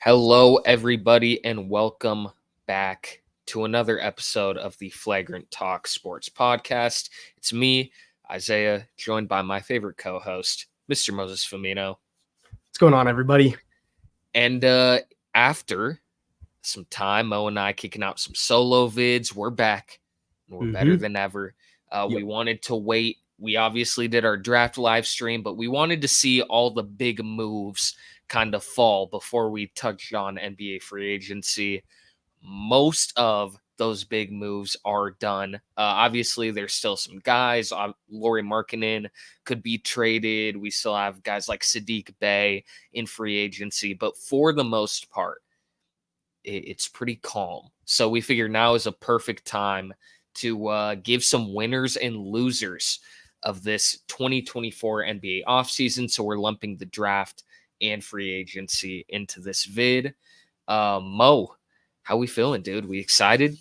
Hello, everybody, and welcome back to another episode of the Flagrant Talk Sports Podcast. It's me, Isaiah, joined by my favorite co-host, Mr. Moses Firmino. What's going on, everybody? And after some time, Mo and I kicking out some solo vids, we're back, and we're better than ever. We wanted to wait. We obviously did our draft live stream, but we wanted to see all the big moves kind of fall before we touched on NBA free agency. Most of those big moves are done. Obviously, there's still some guys. Lauri Markkanen could be traded. We still have guys like Saddiq Bey in free agency. But for the most part, it's pretty calm. So we figure now is a perfect time to give some winners and losers of this 2024 NBA offseason. So we're lumping the draft and free agency into this vid. Mo, how we feeling, dude? We excited?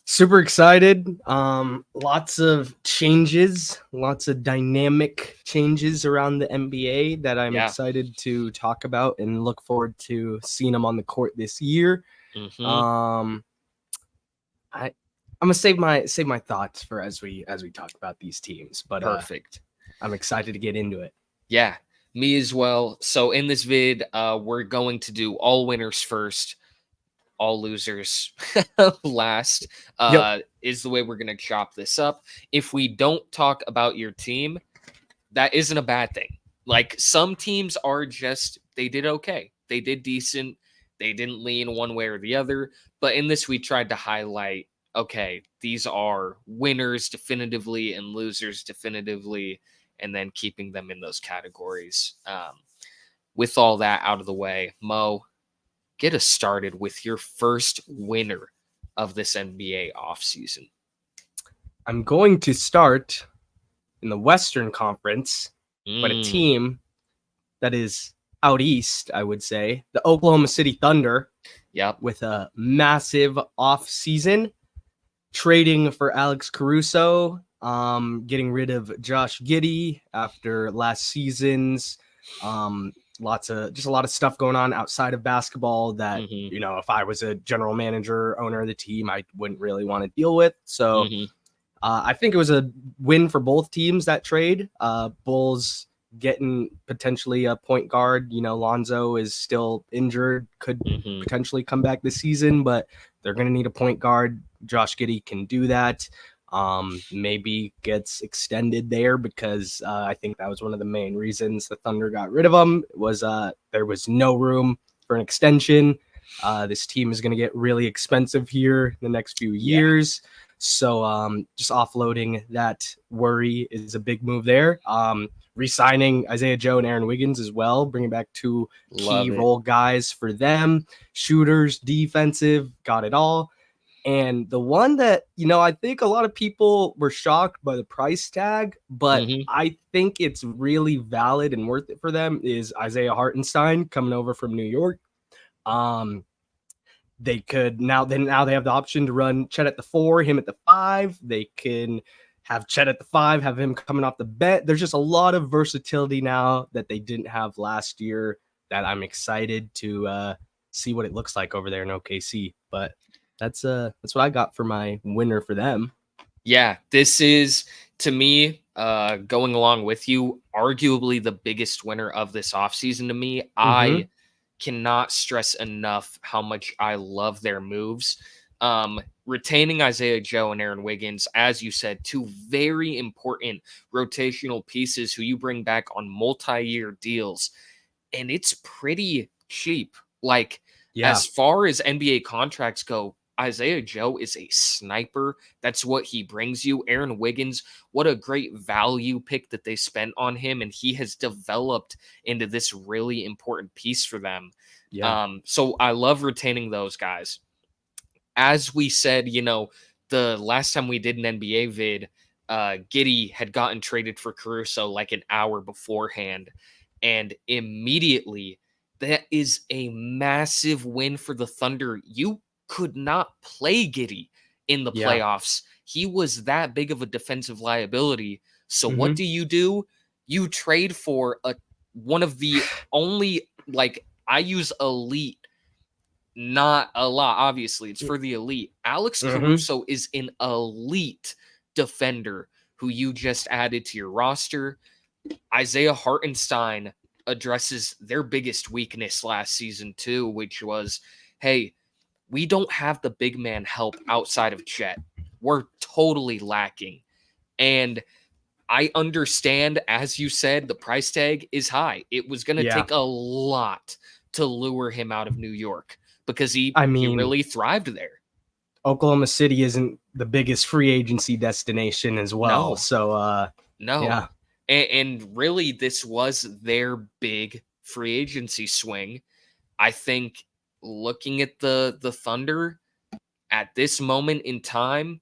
Super excited. Lots of changes, lots of dynamic changes around the NBA that I'm excited to talk about and look forward to seeing them on the court this year. I'm gonna save my thoughts for as we talk about these teams. But perfect. I'm excited to get into it. Yeah, me as well. So in this vid, we're going to do all winners first, all losers last. Is the way we're going to chop this up. If we don't talk about your team, that isn't a bad thing. Like, some teams are just, they did okay. They did decent. They didn't lean one way or the other. But in this, we tried to highlight, okay, these are winners definitively and losers definitively, and then keeping them in those categories. With all that out of the way, Mo, get us started with your first winner of this NBA offseason. I'm going to start in the Western Conference, but a team that is out east, I would say, the Oklahoma City Thunder. With a massive offseason, trading for Alex Caruso, getting rid of Josh Giddey after last season's. A lot of stuff going on outside of basketball that, if I was a general manager, owner of the team, I wouldn't really want to deal with. So I think it was a win for both teams, that trade. Bulls getting potentially a point guard. Lonzo is still injured, could potentially come back this season, but they're going to need a point guard. Josh Giddey can do that. Maybe gets extended there because I think that was one of the main reasons the Thunder got rid of him was there was no room for an extension. This team is going to get really expensive here in the next few years. So just offloading that worry is a big move there. Re-signing Isaiah Joe and Aaron Wiggins as well, bringing back two key role guys for them. Shooters, defensive, got it all. And the one that, I think a lot of people were shocked by the price tag, but I think it's really valid and worth it for them is Isaiah Hartenstein coming over from New York. They could now they have the option to run Chet at the 4, him at the 5. They can have Chet at the 5, have him coming off the bench. There's just a lot of versatility now that they didn't have last year that I'm excited to see what it looks like over there in OKC. But that's what I got for my winner for them. Yeah, this is, to me, going along with you, arguably the biggest winner of this offseason to me. I cannot stress enough how much I love their moves. Retaining Isaiah Joe and Aaron Wiggins, as you said, two very important rotational pieces who you bring back on multi-year deals. And it's pretty cheap. As far as NBA contracts go, Isaiah Joe is a sniper. That's what he brings you. Aaron Wiggins, what a great value pick that they spent on him, and he has developed into this really important piece for them. So I love retaining those guys. As we said, the last time we did an NBA vid, Giddey had gotten traded for Caruso like an hour beforehand, and immediately that is a massive win for the Thunder. You could not play Giddey in the playoffs. He was that big of a defensive liability. So what do? You trade for one of the only I use elite, not a lot. Obviously, it's for the elite. Alex Caruso is an elite defender who you just added to your roster. Isaiah Hartenstein addresses their biggest weakness last season too, which was, hey, we don't have the big man help outside of Chet. We're totally lacking. And I understand, as you said, the price tag is high. It was going to take a lot to lure him out of New York because he really thrived there. Oklahoma City isn't the biggest free agency destination as well. No. So, no. Yeah. And really, this was their big free agency swing. I think looking at the Thunder at this moment in time,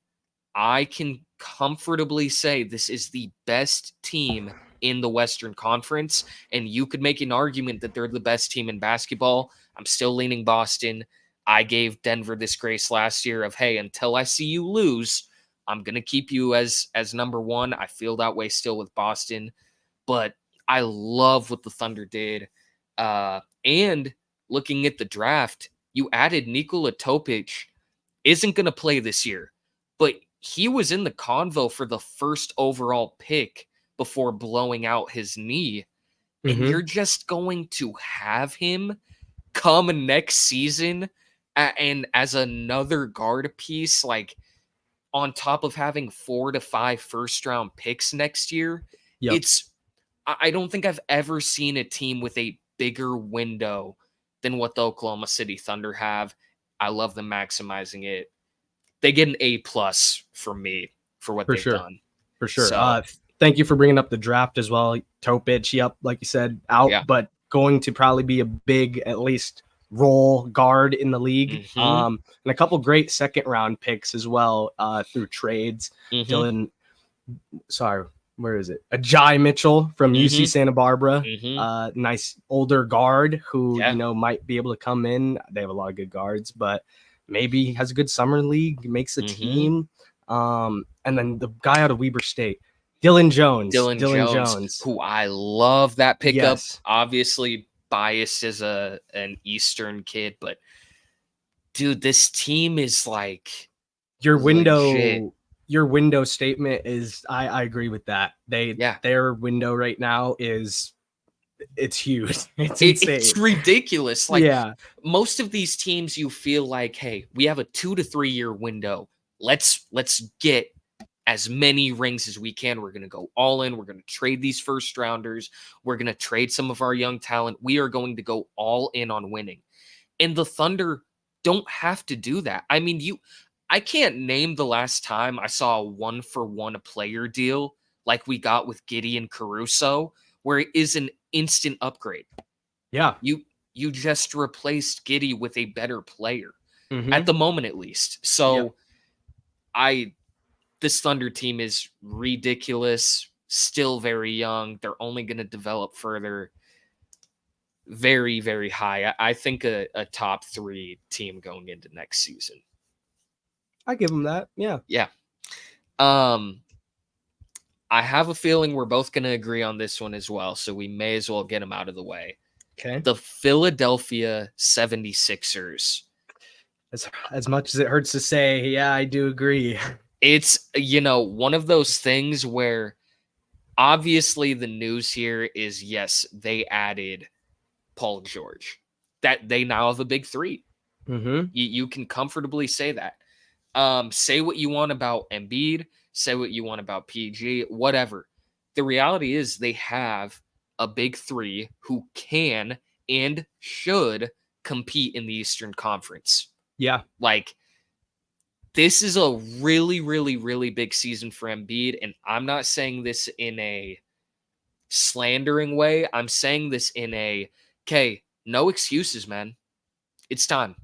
I can comfortably say this is the best team in the Western Conference, and you could make an argument that they're the best team in basketball. I'm still leaning Boston. I gave Denver this grace last year of, hey, until I see you lose, I'm going to keep you as number one. I feel that way still with Boston, but I love what the Thunder did. And looking at the draft, you added Nikola Topic, isn't going to play this year, but he was in the convo for the first overall pick before blowing out his knee. And you're just going to have him come next season and as another guard piece, like on top of having 4 to 5 first round picks next year. I don't think I've ever seen a team with a bigger window than what the Oklahoma City Thunder have. I love them maximizing it. They get an A+ from me for what they've done. For sure. So, thank you for bringing up the draft as well. Topic, like you said, out, but going to probably be a big, at least, role guard in the league. And a couple great second round picks as well through trades. Where is it? Ajay Mitchell from UC Santa Barbara. Nice older guard who, might be able to come in. They have a lot of good guards, but maybe has a good summer league, makes a team. And then the guy out of Weber State, Dylan Jones, who I love that pickup. Obviously biased as an Eastern kid, but dude, this team is like your window statement is I agree with that. Their window right now is it's huge. It's insane. It's ridiculous. Like most of these teams, you feel like, hey, we have a 2 to 3 year window. Let's get as many rings as we can. We're going to go all in. We're going to trade these first rounders. We're going to trade some of our young talent. We are going to go all in on winning. And the Thunder don't have to do that. I mean, I can't name the last time I saw a 1-for-1 player deal like we got with Gideon Caruso, where it is an instant upgrade. You just replaced Giddy with a better player at the moment, at least. So this Thunder team is ridiculous, still very young. They're only going to develop further. Very, very high. I think a top 3 team going into next season. I give them that. Yeah. I have a feeling we're both going to agree on this one as well, so we may as well get them out of the way. Okay. The Philadelphia 76ers. As much as it hurts to say, I do agree. It's, one of those things where obviously the news here is, yes, they added Paul George. That they now have a big 3. You can comfortably say that. Say what you want about Embiid, say what you want about PG, whatever. The reality is they have a big 3 who can and should compete in the Eastern Conference. Like, this is a really, really, really big season for Embiid, and I'm not saying this in a slandering way. I'm saying this in a, okay, no excuses, man. It's time.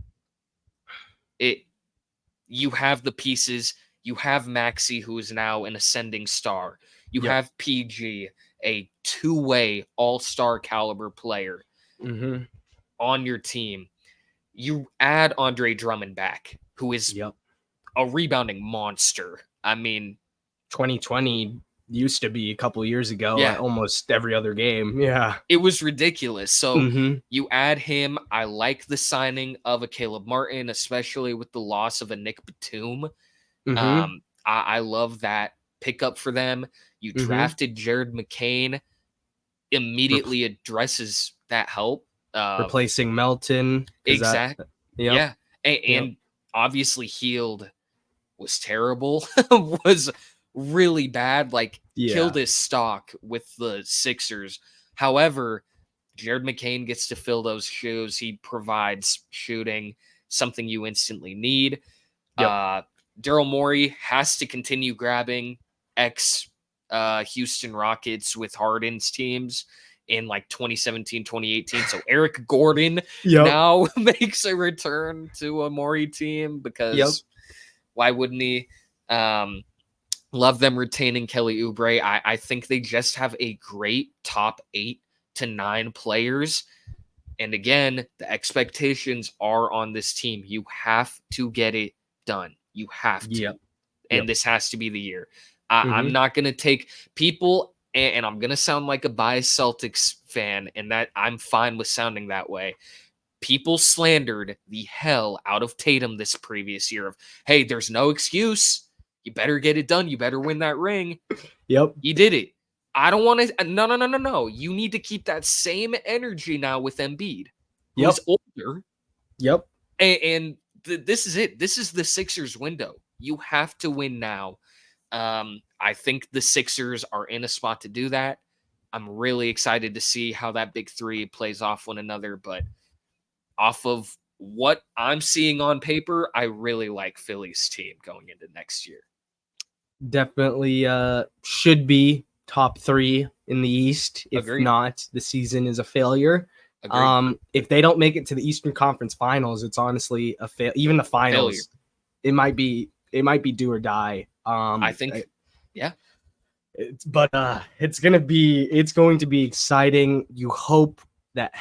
You have the pieces. You have Maxey, who is now an ascending star. You have PG, a 2-way all-star caliber player on your team. You add Andre Drummond back, who is a rebounding monster. I mean, 2020 used to be a couple years ago. Yeah. Almost every other game. Yeah. It was ridiculous. So you add him. I like the signing of a Caleb Martin, especially with the loss of a Nick Batum. I love that pickup for them. You drafted Jared McCain, immediately addresses that help. Replacing Melton. Exactly. Yeah. And obviously Healed was terrible, was really bad, like killed his stock with the Sixers. However, Jared McCain gets to fill those shoes. He provides shooting, something you instantly need. Daryl Morey has to continue grabbing ex Houston Rockets with Harden's teams in like 2017, 2018. So Eric Gordon now makes a return to a Morey team because why wouldn't he? Love them retaining Kelly Oubre. I think they just have a great top 8 to 9 players. And again, the expectations are on this team. You have to get it done. You have to. And this has to be the year. I'm not going to take people, and I'm going to sound like a biased Celtics fan, and that I'm fine with sounding that way. People slandered the hell out of Tatum this previous year of, hey, there's no excuse. You better get it done. You better win that ring. You did it. I don't want to. No. You need to keep that same energy now with Embiid, who's older. And this is it. This is the Sixers window. You have to win now. I think the Sixers are in a spot to do that. I'm really excited to see how that big three plays off one another. But off of what I'm seeing on paper, I really like Philly's team going into next year. Definitely should be top 3 in the East. If not, the season is a failure. If they don't make it to the Eastern Conference Finals, it's honestly a fail. Even the finals, it might be do or die. I think, but it's going to be exciting. You hope that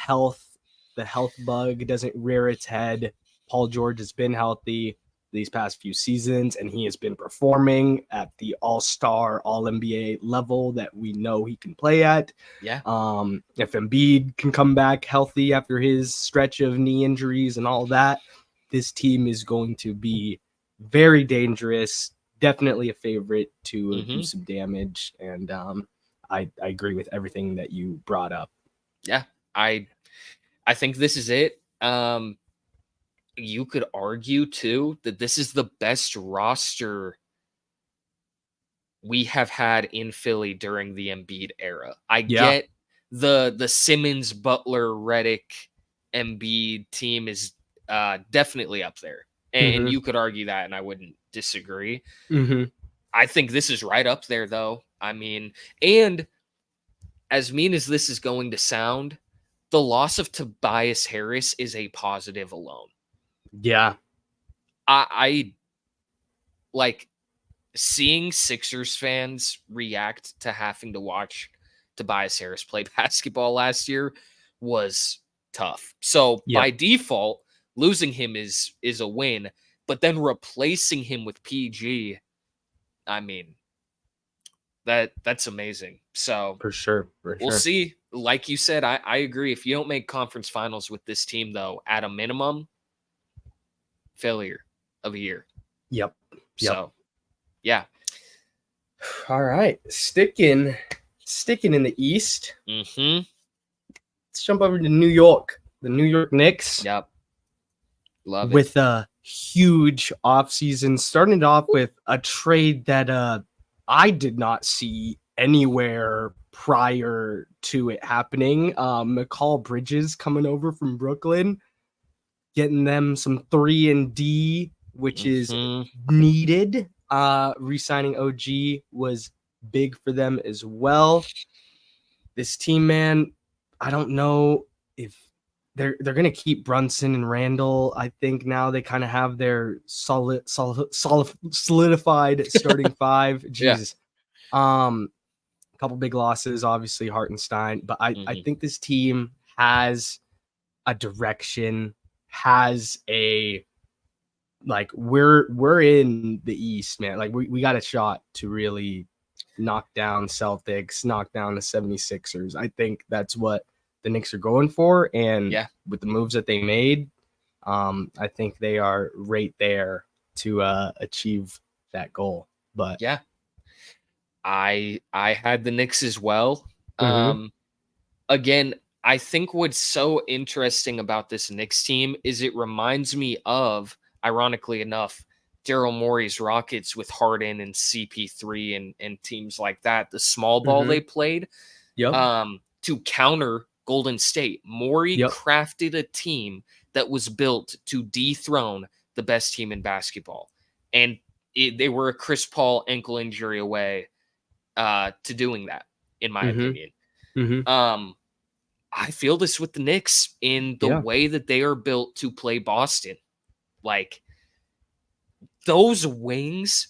the health bug doesn't rear its head. Paul George has been healthy these past few seasons, and he has been performing at the all-star, all-NBA level that we know he can play at. If Embiid can come back healthy after his stretch of knee injuries and all that, this team is going to be very dangerous. Definitely a favorite to do some damage. And I agree with everything that you brought up. Yeah, I think this is it. You could argue too that this is the best roster we have had in Philly during the Embiid era. I get the Simmons, Butler, Redick, Embiid team is definitely up there. And you could argue that, and I wouldn't disagree. I think this is right up there, though. I mean, and as mean as this is going to sound, the loss of Tobias Harris is a positive alone. I like seeing Sixers fans react to having to watch Tobias Harris play basketball last year was tough. So by default, losing him is a win, but then replacing him with PG, I mean, that's amazing. So for sure. We'll see. Like you said, I agree. If you don't make conference finals with this team, though, at a minimum, failure of a year. So, yeah. All right. Sticking in the East. Let's jump over to New York. The New York Knicks. Love it. With a huge offseason. Starting it off with a trade that I did not see anywhere prior to it happening. McCall Bridges coming over from Brooklyn, getting them some 3-and-D, which is needed. Re-signing OG was big for them as well. This team, man, I don't know if they're going to keep Brunson and Randall. I think now they kind of have their solidified starting 5. Jesus. A couple big losses, obviously Hartenstein, but I think this team has a direction, has a we're in the East, man. Like we got a shot to really knock down Celtics, knock down the 76ers. I think that's what the Knicks are going for. And with the moves that they made, I think they are right there to achieve that goal. But yeah, I had the Knicks as well. Again, I think what's so interesting about this Knicks team is it reminds me of, ironically enough, Daryl Morey's Rockets with Harden and CP3 and teams like that. The small ball they played to counter Golden State. Morey crafted a team that was built to dethrone the best team in basketball. And they were a Chris Paul ankle injury away to doing that, in my opinion. I feel this with the Knicks in the way that they are built to play Boston. Like, those wings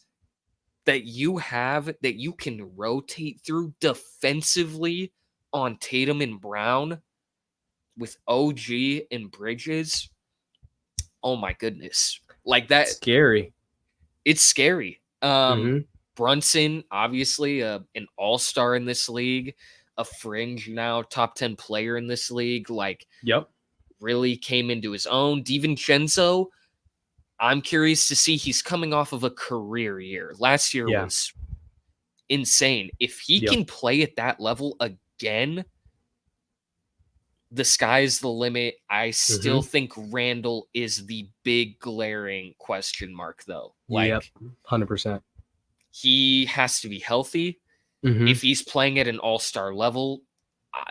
that you have that you can rotate through defensively on Tatum and Brown with OG and Bridges. Oh my goodness. Like that. Scary. It's scary. Brunson, obviously an all-star in this league, a fringe now top 10 player in this league, like really came into his own. DiVincenzo, I'm curious to see, he's coming off of a career year. Last year was insane. If he can play at that level again, the sky's the limit. I still think Randall is the big glaring question mark, though. Like, 100%. He has to be healthy. If he's playing at an all-star level,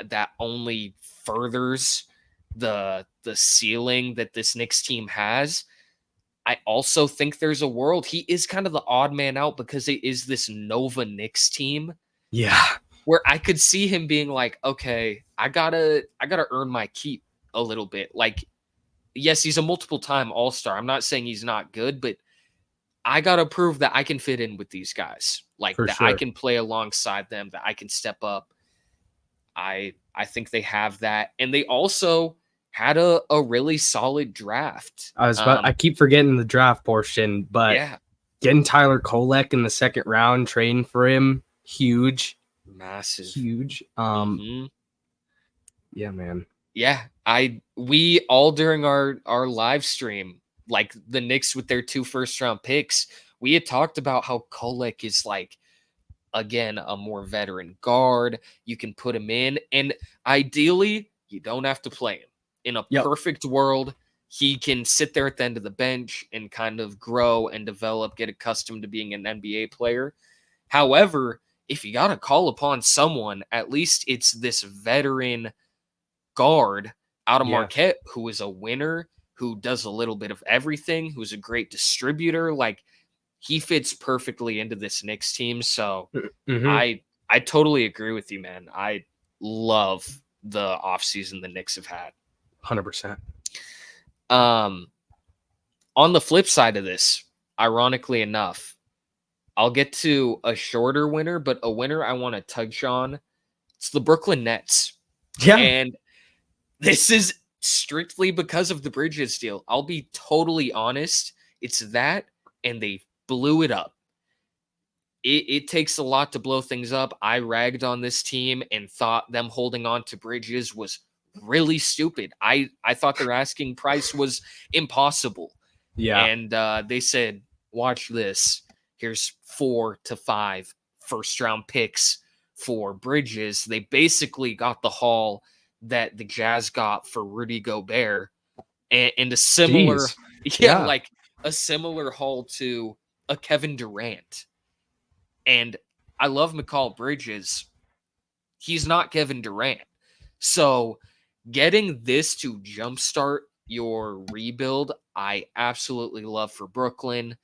that only furthers the ceiling that this Knicks team has. I also think there's a world he is kind of the odd man out because it is this Nova Knicks team. Yeah. Where I could see him being like, okay, I gotta earn my keep a little bit. Like, yes, he's a multiple-time all-star. I'm not saying he's not good, but I gotta prove that I can fit in with these guys. Like, I can play alongside them, that I can step up. I think they have that. And they also had a really solid draft. I keep forgetting the draft portion, but getting Tyler Kolek in the second round, trading for him, huge. Massive. Huge. Yeah, man. Yeah. We all during our live stream, like the Knicks with their 2 first-round picks, we had talked about how Kolek is like, again, a more veteran guard. You can put him in, and ideally, you don't have to play him. In a perfect world, he can sit there at the end of the bench and kind of grow and develop, get accustomed to being an NBA player. However, if you got to call upon someone, at least it's this veteran guard out of Marquette who is a winner, who does a little bit of everything, who's a great distributor. Like, he fits perfectly into this Knicks team. So I totally agree with you, man. I love the offseason the Knicks have had. 100%. On the flip side of this, ironically enough, I'll get to a shorter winner, but a winner I want to touch on. It's the Brooklyn Nets. Yeah. And this is strictly because of the Bridges deal. I'll be totally honest. It's that, and they blew it up. It takes a lot to blow things up. I ragged on this team and thought them holding on to Bridges was really stupid. I thought their asking price was impossible. Yeah. And they said, watch this. Here's 4 to 5 first-round picks for Bridges. They basically got the haul that the Jazz got for Rudy Gobert, and a similar, like a similar haul to a Kevin Durant. And I love McCall Bridges. He's not Kevin Durant. So getting this to jumpstart your rebuild, I absolutely love for Brooklyn.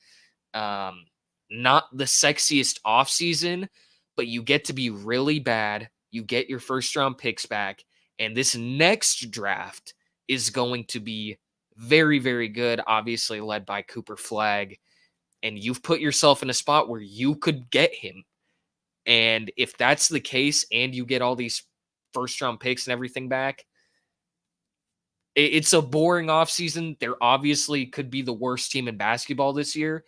Not the sexiest offseason, but you get to be really bad. You get your first-round picks back. And this next draft is going to be very, very good, obviously led by Cooper Flagg. And you've put yourself in a spot where you could get him. And if that's the case and you get all these first-round picks and everything back, it's a boring offseason. There obviously could be the worst team in basketball this year,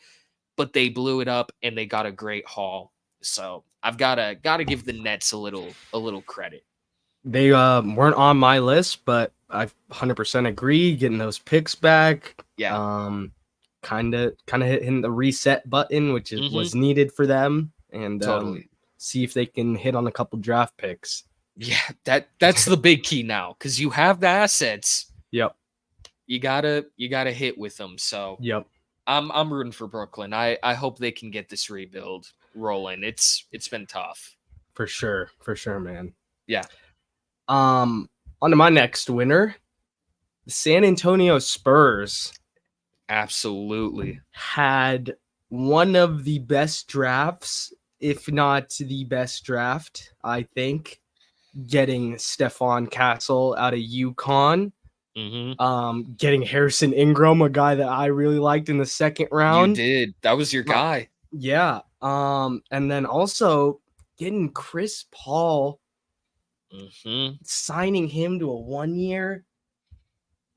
but they blew it up and they got a great haul. So I've gotta give the Nets a little credit. They weren't on my list, but I 100% agree. Getting those picks back, Yeah. kind of hitting the reset button, which was needed for them, and Totally. see if they can hit on a couple draft picks. Yeah, that's the big key now, because you have the assets. Yep. You gotta hit with them. So Yep. I'm rooting for Brooklyn. I hope they can get this rebuild rolling. It's been tough. For sure, man. Yeah. On to my next winner, the San Antonio Spurs. Absolutely. Had one of the best drafts, if not the best draft, I think, getting Stephon Castle out of UConn. Getting Harrison Ingram, a guy that I really liked in the second round. You did. That was your guy. Yeah. And then also getting Chris Paul, signing him to a 1 year.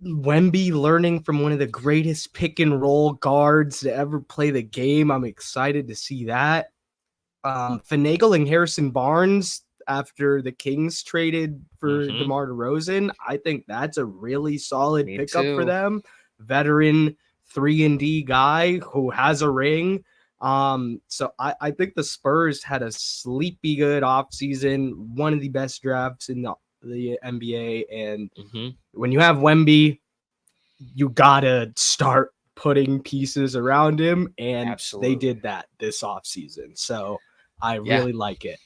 Wemby learning from one of the greatest pick and roll guards to ever play the game. I'm excited to see that. Finagling Harrison Barnes after the Kings traded for DeMar DeRozan. I think that's a really solid pickup for them. Veteran 3-and-D guy who has a ring. So I think the Spurs had a sleepy good offseason, one of the best drafts in the NBA. And when you have Wemby, you gotta start putting pieces around him, and they did that this offseason. So I really like it.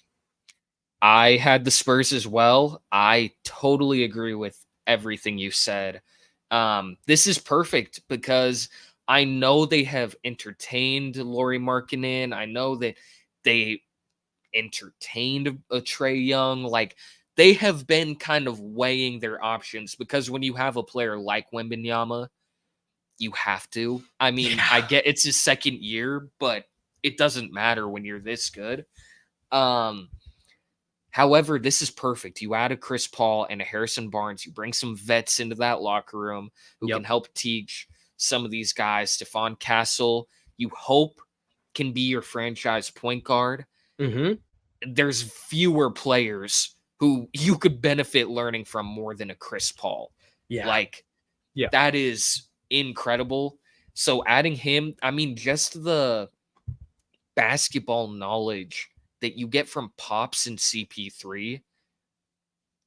I had the Spurs as well. I totally agree with everything you said. This is perfect because I know they have entertained Lauri Markkanen. I know that they entertained a Trae Young. Like, they have been kind of weighing their options, because when you have a player like Wembanyama, you have to. I mean, I get it's his second year, but it doesn't matter when you're this good. However, this is perfect. You add a Chris Paul and a Harrison Barnes. You bring some vets into that locker room who can help teach some of these guys. Stephon Castle, you hope, can be your franchise point guard. There's fewer players who you could benefit learning from more than a Chris Paul. That is incredible. So adding him, I mean, just the basketball knowledge that you get from Pops and CP3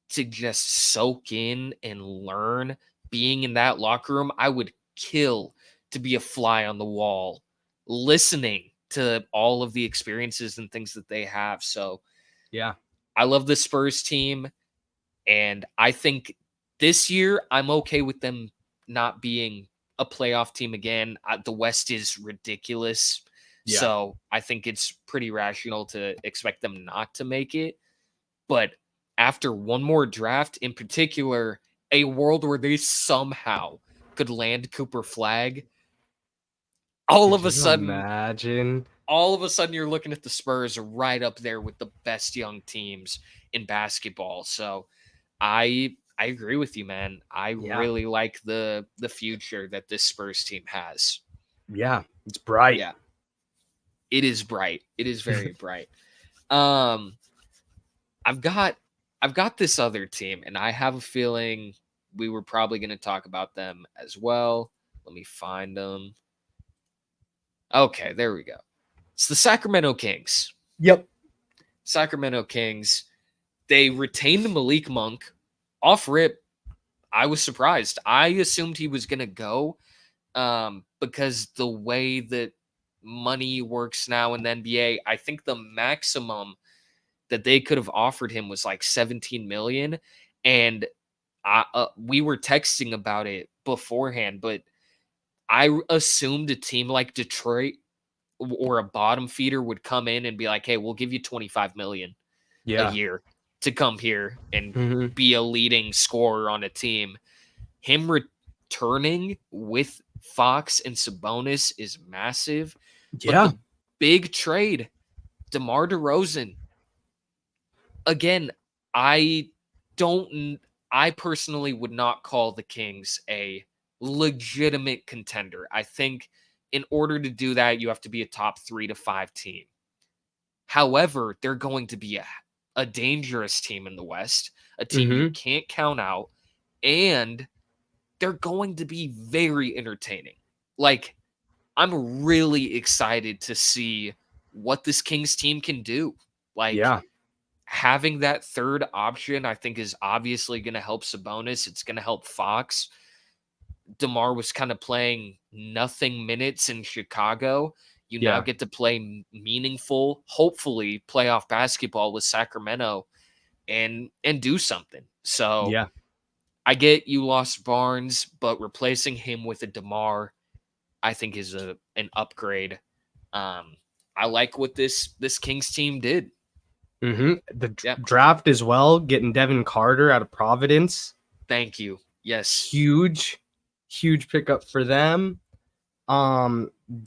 to just soak in and learn being in that locker room. I would kill to be a fly on the wall listening to all of the experiences and things that they have. So I love the Spurs team, and I think this year I'm okay with them not being a playoff team again. The West is ridiculous. So I think it's pretty rational to expect them not to make it. But after one more draft, in particular, a world where they somehow could land Cooper Flag, all of a sudden you're looking at the Spurs right up there with the best young teams in basketball. So I agree with you, man. I really like the future that this Spurs team has. Yeah, it's bright. Yeah. It is bright. It is very bright. I've got this other team, and I have a feeling we were probably going to talk about them as well. Let me find them. Okay, there we go. It's the Sacramento Kings. Sacramento Kings. They retained Malik Monk. Off rip, I was surprised. I assumed he was going to go because the way that money works now in the NBA, I think the maximum that they could have offered him was like 17 million. And we were texting about it beforehand, but I assumed a team like Detroit or a bottom feeder would come in and be like, hey, we'll give you 25 million a year to come here and be a leading scorer on a team. Him returning with Fox and Sabonis is massive. But the big trade, DeMar DeRozan, again, I personally would not call the Kings a legitimate contender. I think in order to do that, you have to be a top 3 to 5 team. However, they're going to be a dangerous team in the West, a team you Mm-hmm. can't count out, and they're going to be very entertaining. Like, I'm really excited to see what this Kings team can do. Like, Yeah. having that third option, I think, is obviously going to help Sabonis. It's going to help Fox. DeMar was kind of playing nothing minutes in Chicago. You now Yeah. get to play meaningful, hopefully playoff basketball with Sacramento and do something. So Yeah. I get you lost Barnes, but replacing him with a DeMar, I think is an upgrade. I like what this Kings team did. Mm-hmm. The Yeah, draft as well, getting Devin Carter out of Providence. thank you. Yes. Huge, huge pickup for them.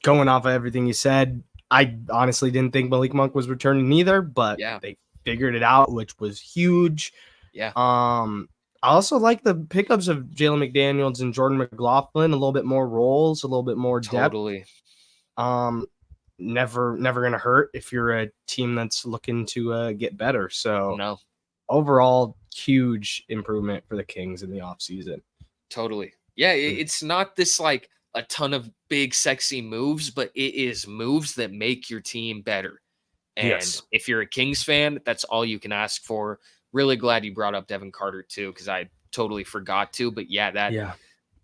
Going off of everything you said, I honestly didn't think Malik Monk was returning either, but Yeah. they figured it out, which was huge. Yeah. I also like the pickups of Jalen McDaniels and Jordan McLaughlin, a little bit more roles, a little bit more depth. Totally. Never gonna hurt if you're a team that's looking to get better. So No. overall, huge improvement for the Kings in the offseason. Totally. Yeah, it's not this like a ton of big sexy moves, but it is moves that make your team better. And Yes. if you're a Kings fan, that's all you can ask for. Really glad you brought up Devin Carter too, because I totally forgot to. But yeah, that Yeah.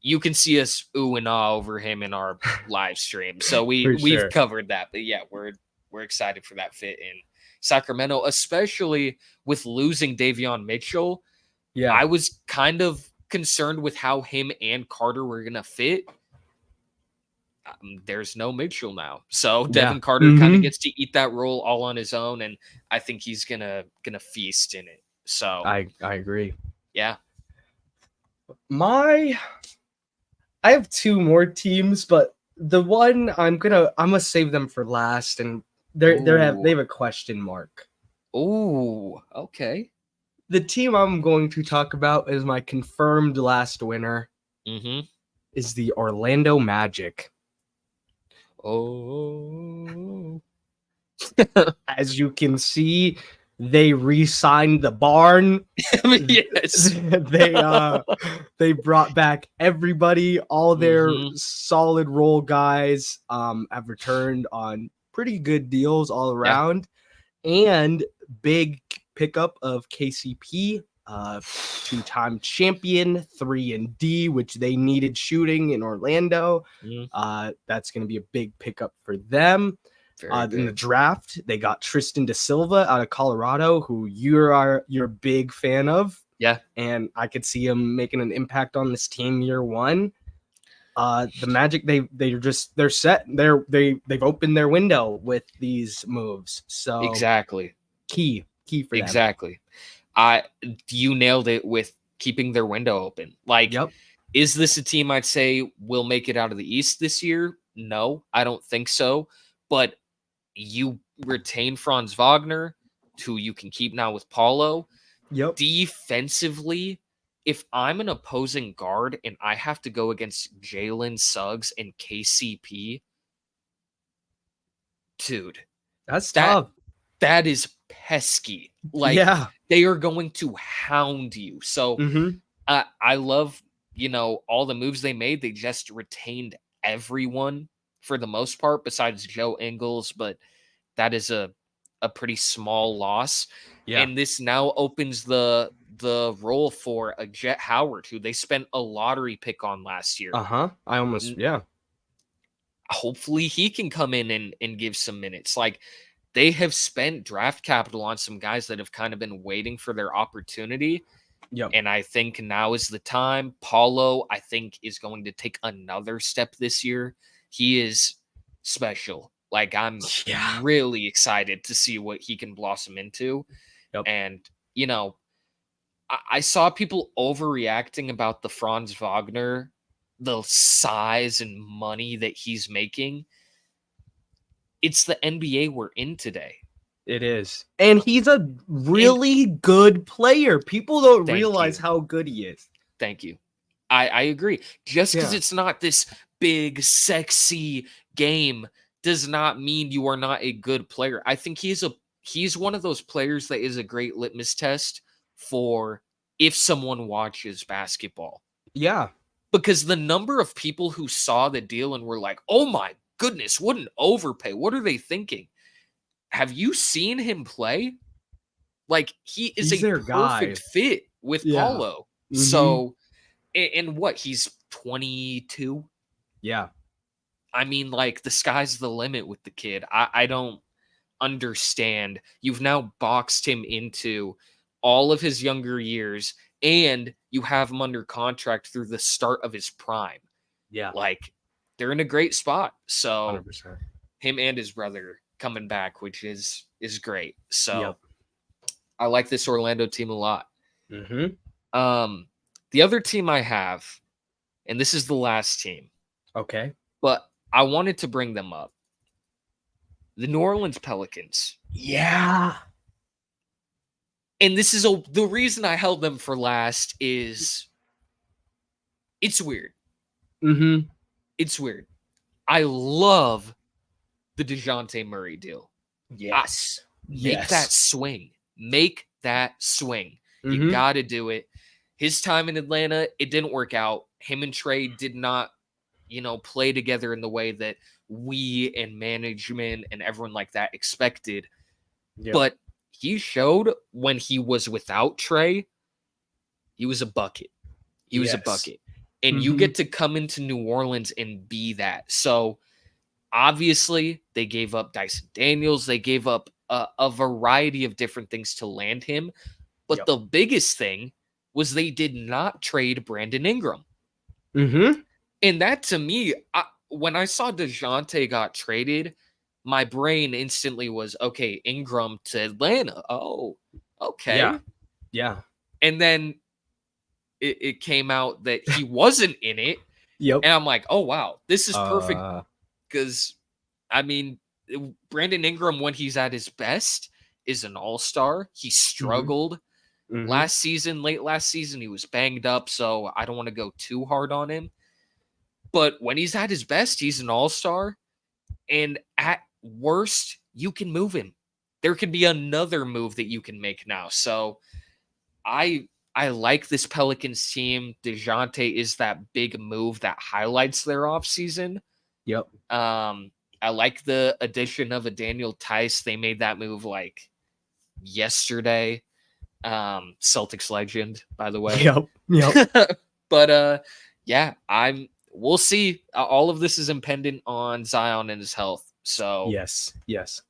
you can see us ooh and ah over him in our live stream. So For we've sure. covered that. But yeah, we're excited for that fit in Sacramento, especially with losing Davion Mitchell. Yeah. I was kind of concerned with how him and Carter were gonna fit. There's no Mitchell now, so Devin Carter kind of gets to eat that role all on his own, and I think he's gonna feast in it. So I agree. yeah. I have two more teams, but the one I'm gonna save them for last, and they have a question mark. Oh, okay. The team I'm going to talk about is my confirmed last winner. Mm-hmm. Is the Orlando Magic. Oh. As you can see, they re-signed the barn. Yes. They brought back everybody. All their solid role guys have returned on pretty good deals all around. And big pickup of KCP, two-time champion, 3-and-D, which they needed shooting in Orlando. That's going to be a big pickup for them. In the draft, they got Tristan da Silva out of Colorado, who you're a big fan of. Yeah. And I could see him making an impact on this team year one. The Magic, they're set. They've opened their window with these moves. So exactly. Key for them. Exactly. You nailed it with keeping their window open. Like, is this a team I'd say will make it out of the East this year? No, I don't think so. But you retain Franz Wagner, who you can keep now with Paulo. Defensively, if I'm an opposing guard and I have to go against Jalen Suggs and KCP, dude, that's tough. That is pesky. Like, they are going to hound you. So I love, all the moves they made. They just retained everyone for the most part, besides Joe Ingles, but that is a pretty small loss. Yeah. And this now opens the role for a Jet Howard, who they spent a lottery pick on last year. Hopefully he can come in and give some minutes. Like, they have spent draft capital on some guys that have kind of been waiting for their opportunity. And I think now is the time. Paulo, I think, is going to take another step this year. He is special. Like, I'm really excited to see what he can blossom into. And, I saw people overreacting about the Franz Wagner, the size and money that he's making. It's the NBA we're in today. It is. And he's a really good player. People don't realize how good he is. Thank you. I agree. Just because it's not this big, sexy game does not mean you are not a good player. I think he's he's one of those players that is a great litmus test for if someone watches basketball. Yeah. Because the number of people who saw the deal and were like, oh my goodness, what an overpay. What are they thinking? Have you seen him play? Like, he is He's a their perfect guy. fit with Yeah. Paulo. Mhm. So, and what? He's 22? Yeah. I mean, like, the sky's the limit with the kid. I don't understand. You've now boxed him into all of his younger years, and you have him under contract through the start of his prime. Yeah. Like, they're in a great spot. So 100%. him and his brother coming back, which is great. So Yep. I like this Orlando team a lot. Mhm. The other team I have, and this is the last team, Okay. but I wanted to bring them up. The New Orleans Pelicans. Yeah. And this is the reason I held them for last is it's weird. Mhm. It's weird. I love the DeJounte Murray deal. Yes. Make that swing. Make that swing. You Mhm. got to do it. His time in Atlanta, it didn't work out. Him and Trey did not, play together in the way that we and management and everyone like that expected. Yep. But he showed when he was without Trey, he was a bucket. He was a Yes. bucket. And you Mhm. get to come into New Orleans and be that. So obviously, they gave up Dyson Daniels. They gave up a variety of different things to land him. But Yep. the biggest thing was they did not trade Brandon Ingram. Mhm. And that, to me, when I saw DeJounte got traded, my brain instantly was, okay, Ingram to Atlanta. Oh, okay. Yeah. Yeah. And then it came out that he wasn't in it. Yep. And I'm like, oh, wow, this is perfect. Uh. Because, I mean, Brandon Ingram, when he's at his best, is an all-star. He Mhm. struggled Mhm. late last season. He was banged up, so I don't want to go too hard on him. But when he's at his best, he's an all-star. And at worst, you can move him. There could be another move that you can make now. So I like this Pelicans team. DeJounte is that big move that highlights their offseason. Yep. I like the addition of a Daniel Tice. They made that move like yesterday. Celtics legend, by the way. Yep. Yep. But yeah, we'll see. All of this is impendent on Zion and his health. So Yes. Yes.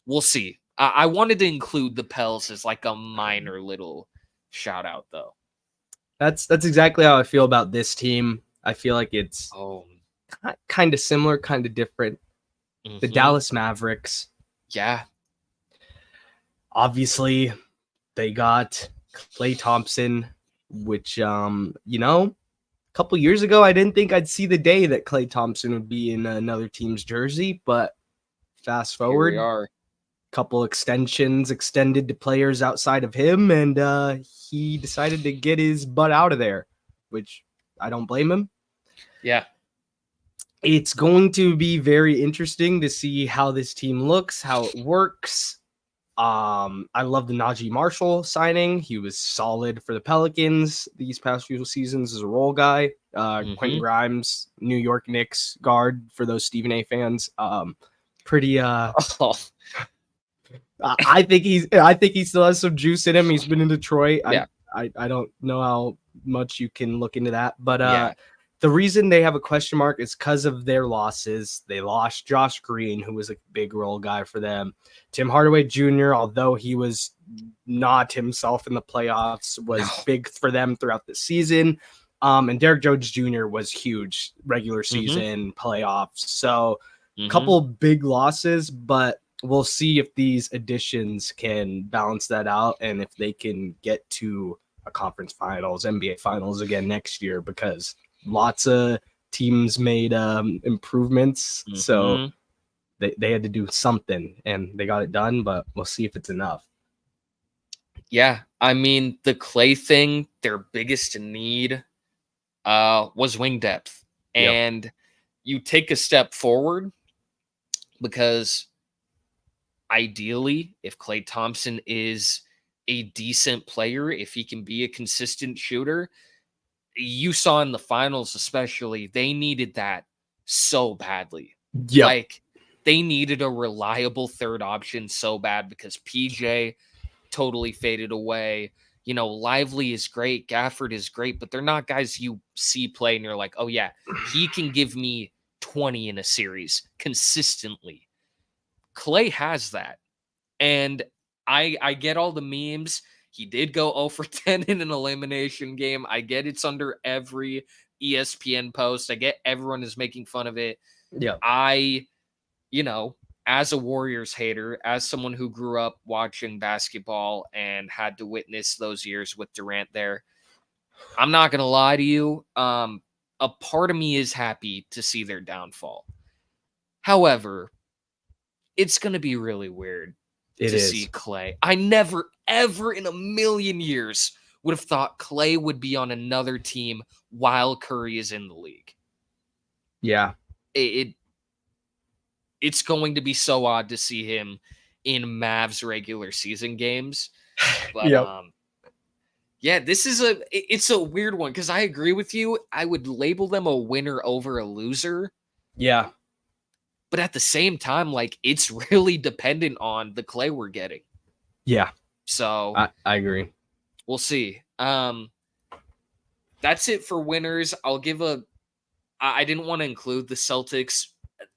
we'll see. I wanted to include the Pels as like a minor little shout out though. That's exactly how I feel about this team. I feel like it's Oh, kind of similar, kind of different. The Dallas Mavericks, yeah. obviously, they got Klay Thompson, which a couple years ago I didn't think I'd see the day that Klay Thompson would be in another team's jersey, but fast Here we forward, are. couple extensions extended to players outside of him, and he decided to get his butt out of there, which I don't blame him. Yeah. It's going to be very interesting to see how this team looks, how it works. I love the Najee Marshall signing. He was solid for the Pelicans these past few seasons as a role guy. Quentin Grimes, New York Knicks guard for those Stephen A fans. Pretty Oh, I think he still has some juice in him. He's been in Detroit. yeah. I don't know how much you can look into that, but Yeah. the reason they have a question mark is because of their losses. They lost Josh Green, who was a big role guy for them. Tim Hardaway Jr., although he was not himself in the playoffs, was big for them throughout the season. And Derrick Jones Jr. was huge regular season playoffs. So a couple big losses, but we'll see if these additions can balance that out and if they can get to a conference finals, NBA finals again next year, because lots of teams made improvements. So they had to do something and they got it done, but we'll see if it's enough. Yeah. I mean, the Klay thing, their biggest need was wing depth. And you take a step forward because ideally, if Klay Thompson is a decent player, if he can be a consistent shooter, you saw in the finals especially, they needed that so badly. Yep. Like, they needed a reliable third option so bad because PJ totally faded away. Lively is great, Gafford is great, but they're not guys you see play and you're like, oh yeah, he can give me 20 in a series consistently. Klay has that. And I get all the memes. He did go 0 for 10 in an elimination game. I get it's under every ESPN post. I get everyone is making fun of it. Yeah. You know, as a Warriors hater, as someone who grew up watching basketball and had to witness those years with Durant there, I'm not going to lie to you. A part of me is happy to see their downfall. However, it's going to be really weird to see Klay. I never, ever in a million years would have thought Klay would be on another team while Curry is in the league. Yeah. It's going to be so odd to see him in Mavs regular season games. But yeah, it's a weird one because I agree with you. I would label them a winner over a loser. Yeah. But at the same time, like, it's really dependent on the Klay we're getting. Yeah. So I agree. We'll see. That's it for winners. I didn't want to include the Celtics.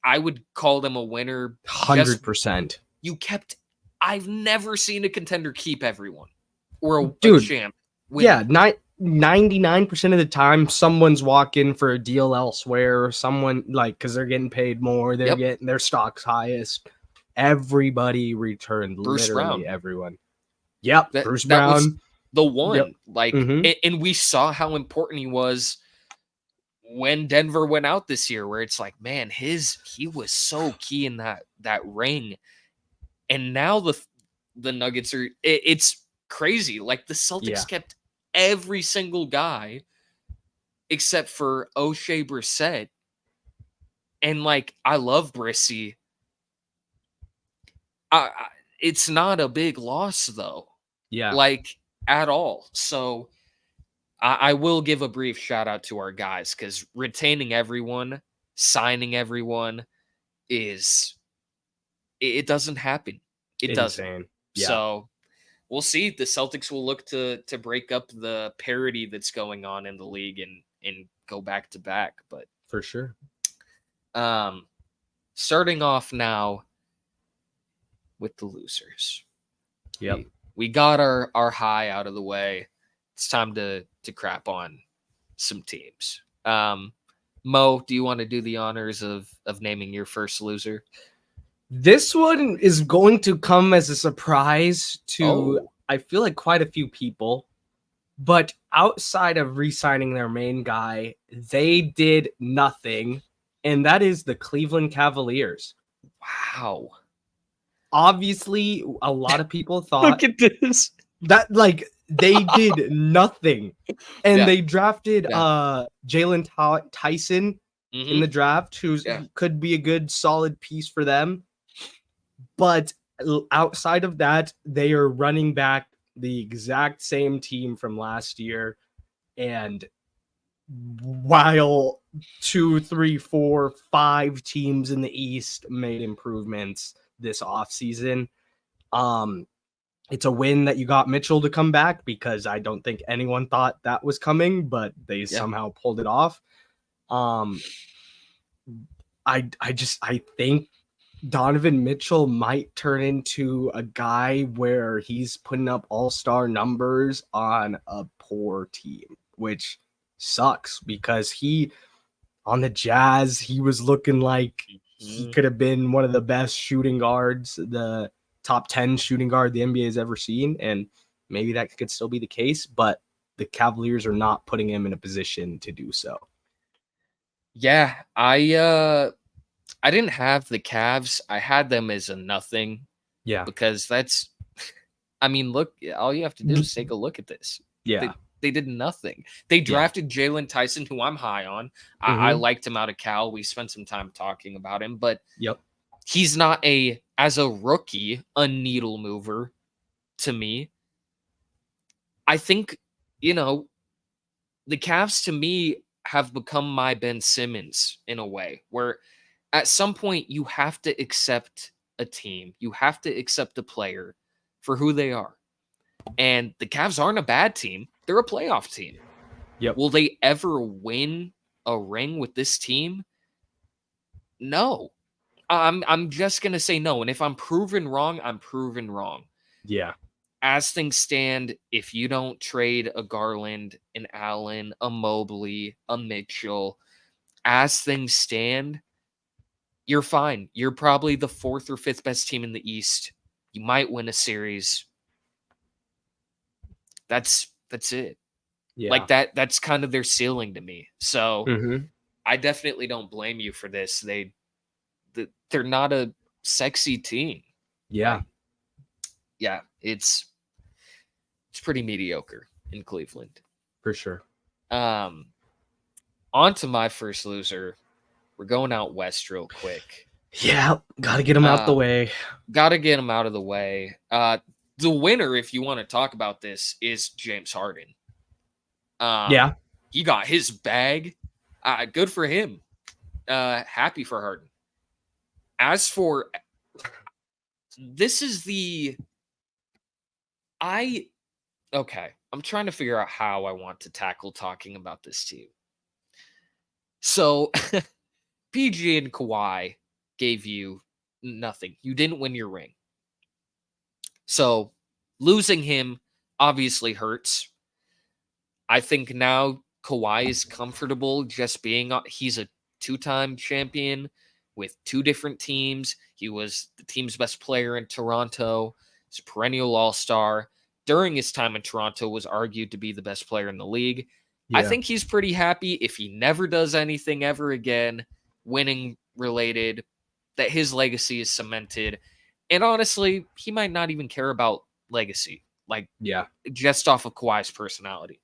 I would call them a winner. 100%. I've never seen a contender keep everyone or a champ. Yeah, 99% of the time, someone's walking for a deal elsewhere. Someone, because they're getting paid more, they're getting their stocks highest. Everybody returned. Bruce literally Brown. Everyone. Yep, Bruce that Brown. Was the one. Yep. And we saw how important he was when Denver went out this year, where it's like, man, he was so key in that ring. And now the Nuggets are, it's crazy. Like, the Celtics kept every single guy except for O'Shea Brissett. And I love Brissy. It's not a big loss though. Yeah. At all. So I will give a brief shout out to our guys because retaining everyone, signing everyone it doesn't happen. It doesn't. Insane. Yeah. So we'll see. The Celtics will look to break up the parity that's going on in the league and go back to back. But for sure. Starting off now with the losers. Yep. We got our high out of the way. It's time to crap on some teams. Mo, do you want to do the honors of naming your first loser? This one is going to come as a surprise to, I feel like, quite a few people. But outside of re-signing their main guy, they did nothing. And that is the Cleveland Cavaliers. Wow. Obviously, a lot of people thought... Look at this. That, they did nothing. And they drafted Jalen Tyson in the draft, who could be a good, solid piece for them. But outside of that, they are running back the exact same team from last year. And while 2, 3, 4, 5 teams in the East made improvements this offseason, it's a win that you got Mitchell to come back because I don't think anyone thought that was coming, but they somehow pulled it off. I think Donovan Mitchell might turn into a guy where he's putting up all-star numbers on a poor team, which sucks because on the Jazz, he was looking like he could have been one of the best shooting guards, the top 10 shooting guard the NBA has ever seen. And maybe that could still be the case, but the Cavaliers are not putting him in a position to do so. Yeah, I didn't have the Cavs. I had them as a nothing. Yeah. Because look, all you have to do is take a look at this. Yeah. They did nothing. They drafted Jalen Tyson, who I'm high on. I liked him out of Cal. We spent some time talking about him, but he's not a as a rookie, a needle mover to me. I think, the Cavs to me have become my Ben Simmons in a way where at some point you have to accept a team, you have to accept a player for who they are. And the Cavs aren't a bad team, they're a playoff team. Yep. Will they ever win a ring with this team? No. I'm just going to say no. And if I'm proven wrong, I'm proven wrong. Yeah. As things stand, if you don't trade a Garland, an Allen, a Mobley, a Mitchell, as things stand, you're fine. You're probably the 4th or 5th best team in the East. You might win a series. That's it. Yeah. Like that's kind of their ceiling to me. So I definitely don't blame you for this. They're not a sexy team. Yeah. Like, yeah, it's pretty mediocre in Cleveland. For sure. On to my first loser. We're going out west real quick. Yeah, gotta get him out the way. Gotta get him out of the way. The winner, if you want to talk about this, is James Harden. Yeah. He got his bag. Good for him. Happy for Harden. As for this is okay. I'm trying to figure out how I want to tackle talking about this team. So PG and Kawhi gave you nothing. You didn't win your ring. So losing him obviously hurts. I think now Kawhi is comfortable just being he's a 2-time champion with 2 different teams. He was the team's best player in Toronto. He's a perennial all-star. During his time in Toronto was argued to be the best player in the league. Yeah. I think he's pretty happy if he never does anything ever again, winning related, that his legacy is cemented. And honestly, he might not even care about legacy, just off of Kawhi's personality.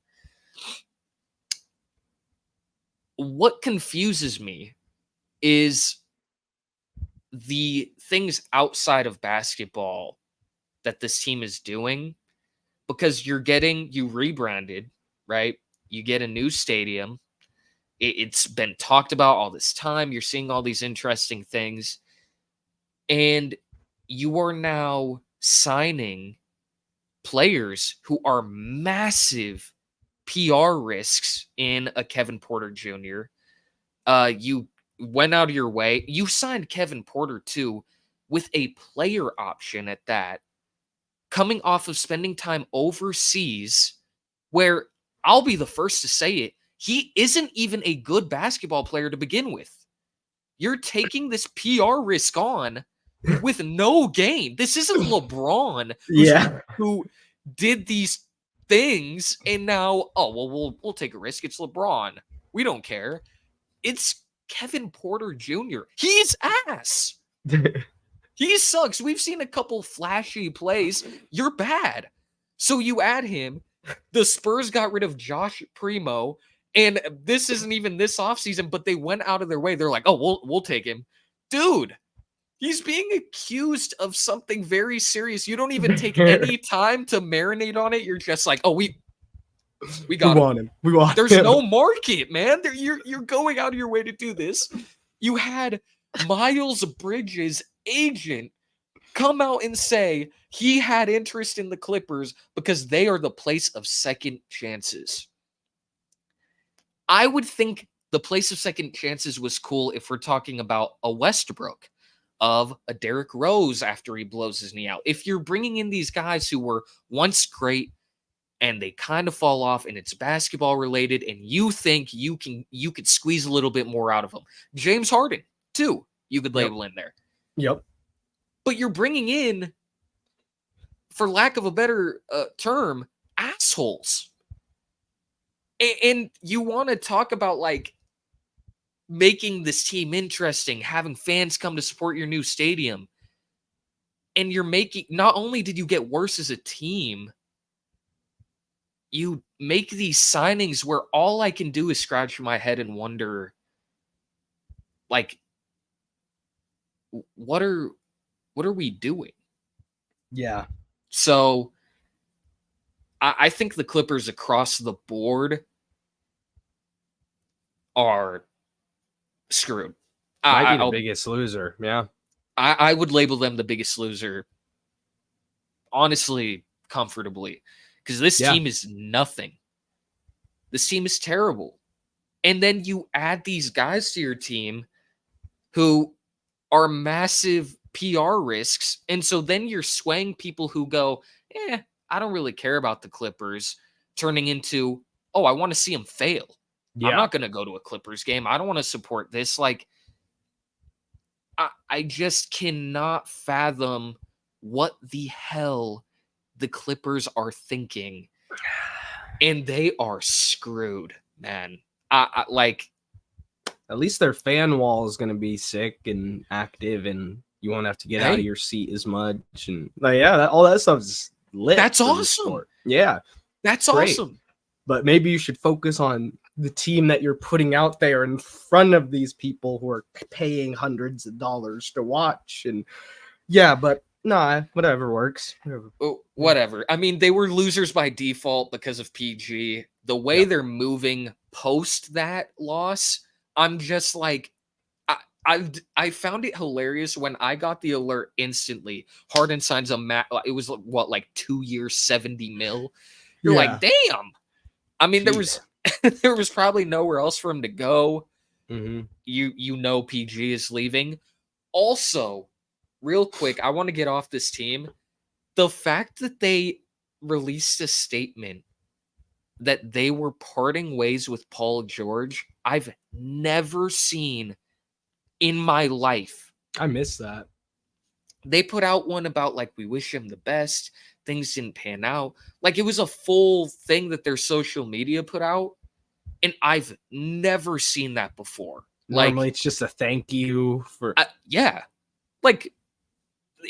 What confuses me is the things outside of basketball that this team is doing, because you rebranded, right? You get a new stadium. It's been talked about all this time. You're seeing all these interesting things. And you are now signing players who are massive PR risks in a Kevin Porter Jr. You went out of your way. You signed Kevin Porter, too, with a player option at that, coming off of spending time overseas, where I'll be the first to say it, he isn't even a good basketball player to begin with. You're taking this PR risk on with no gain. This isn't LeBron who did these things and now, we'll take a risk. It's LeBron. We don't care. It's Kevin Porter Jr. He's ass. He sucks. We've seen a couple flashy plays. You're bad. So you add him. The Spurs got rid of Josh Primo, and this isn't even this offseason, but they went out of their way. They're like, we'll take him. Dude, he's being accused of something very serious. You don't even take any time to marinate on it. You're just like, we got him. We want him. There's no market, man. You're going out of your way to do this. You had Miles Bridges' agent come out and say he had interest in the Clippers because they are the place of second chances. I would think the place of second chances was cool if we're talking about a Westbrook, of a Derrick Rose after he blows his knee out. If you're bringing in these guys who were once great and they kind of fall off and it's basketball related and you think you could squeeze a little bit more out of them. James Harden, too, you could label in there. Yep. But you're bringing in, for lack of a better term, assholes. And you want to talk about, making this team interesting, having fans come to support your new stadium. And not only did you get worse as a team, you make these signings where all I can do is scratch my head and wonder, what are what are we doing? Yeah. So I think the Clippers across the board are screwed. Might be the biggest loser. Yeah. I would label them the biggest loser, honestly, comfortably, because this team is nothing. This team is terrible. And then you add these guys to your team who are massive PR risks. And so then you're swaying people who go, I don't really care about the Clippers, turning into, oh, I want to see them fail. Yeah. I'm not going to go to a Clippers game. I don't want to support this. Like, I just cannot fathom what the hell the Clippers are thinking. And they are screwed, man. Like, at least their fan wall is going to be sick and active, and you won't have to get out of your seat as much. And like, all that stuff's lit. That's awesome. Yeah, that's great. Awesome. But maybe you should focus on the team that you're putting out there in front of these people who are paying hundreds of dollars to watch. And but nah, whatever works. Whatever. I mean, they were losers by default because of PG. The way they're moving post that loss, I'm just like, I found it hilarious when I got the alert instantly. Harden signs it was what, like 2 years, 70 mil. You're like, damn. I mean, there was probably nowhere else for him to go. Mm-hmm. You know, PG is leaving. Also, real quick, I want to get off this team. The fact that they released a statement that they were parting ways with Paul George, I've never seen in my life. I miss that. They put out one about, like, we wish him the best. Things didn't pan out. Like, it was a full thing that their social media put out. And I've never seen that before. Normally, it's just a thank you for... Like,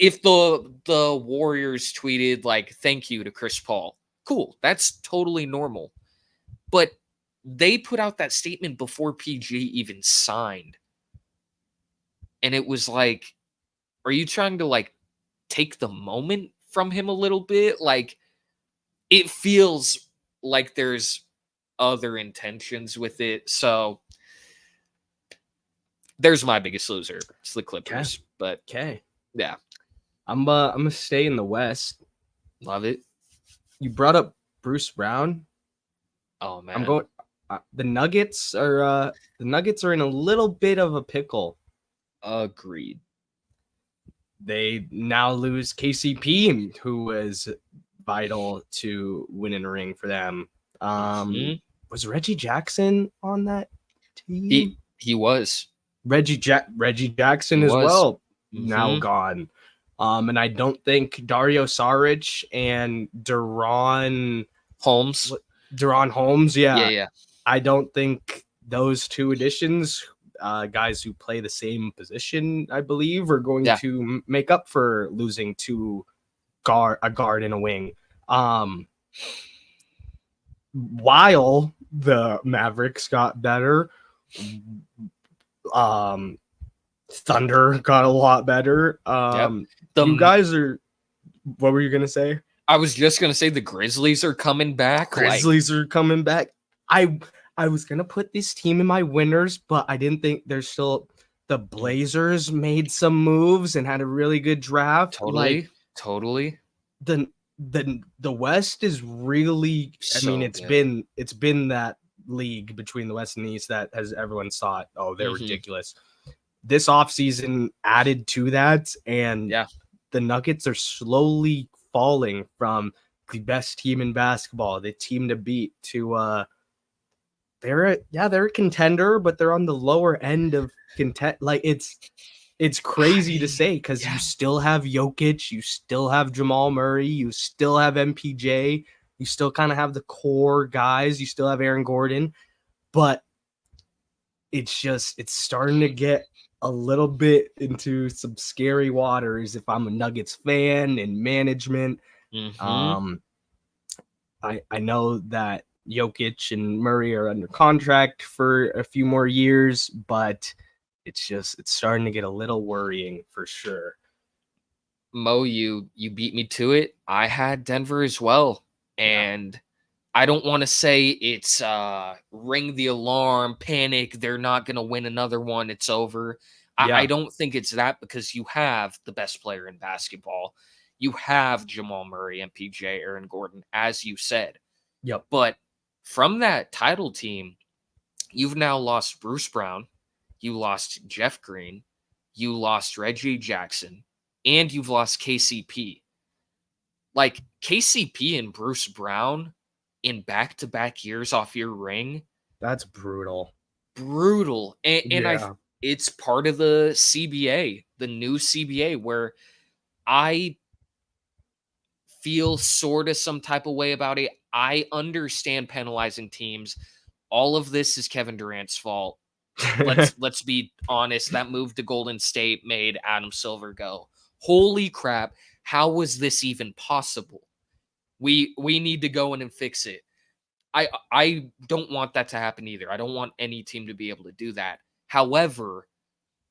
if the Warriors tweeted, like, thank you to Chris Paul, cool. That's totally normal. But they put out that statement before PG even signed. And it was like, are you trying to, like, take the moment from him a little bit? Like, it feels like there's other intentions with it. So there's my biggest loser. It's the Clippers. But yeah. I'm gonna stay in the West. Love it. You brought up Bruce Brown. Oh man. I'm going the Nuggets are in a little bit of a pickle. Agreed. They now lose KCP, who was vital to winning a ring for them. Was Reggie Jackson on that team? He was. Reggie Jackson as well. Now gone. And I don't think Dario Saric and Deron Holmes. Yeah. I don't think those two additions, guys who play the same position, I believe, are going to make up for losing a guard and a wing. While the Mavericks got better, Thunder got a lot better. You guys are... What were you gonna say? I was just gonna say the Grizzlies are coming back. Grizzlies are coming back. I was gonna put this team in my winners, but I didn't think there's still... The Blazers made some moves and had a really good draft. Totally. The West is really... So I mean, it's been that league between the West and the East that has everyone thought, oh, they're ridiculous. This offseason added to that, and the Nuggets are slowly falling from the best team in basketball, the team to beat, to they're a contender, but they're on the lower end of content. Like, it's crazy to say, because you still have Jokic, you still have Jamal Murray, you still have MPJ, you still kind of have the core guys, you still have Aaron Gordon, but it's starting to get a little bit into some scary waters if I'm a Nuggets fan and management. I know that Jokic and Murray are under contract for a few more years, but it's starting to get a little worrying for sure. Mo, you beat me to it. I had Denver as well. And I don't want to say it's ring the alarm, panic, they're not going to win another one, it's over. I don't think it's that, because you have the best player in basketball. You have Jamal Murray, MPJ, Aaron Gordon, as you said. Yep. But from that title team, you've now lost Bruce Brown, you lost Jeff Green, you lost Reggie Jackson, and you've lost KCP. Like, KCP and Bruce Brown in back-to-back years off your ring, That's brutal. brutal. And Yeah. it's part of the CBA, the new CBA, where I feel sort of some type of way about it. I understand penalizing teams. All of this is Kevin Durant's fault. Let's be honest. That move to Golden State made Adam Silver go, holy crap, how was this even possible? We need to go in and fix it. I don't want that to happen either. I don't want any team to be able to do that. However,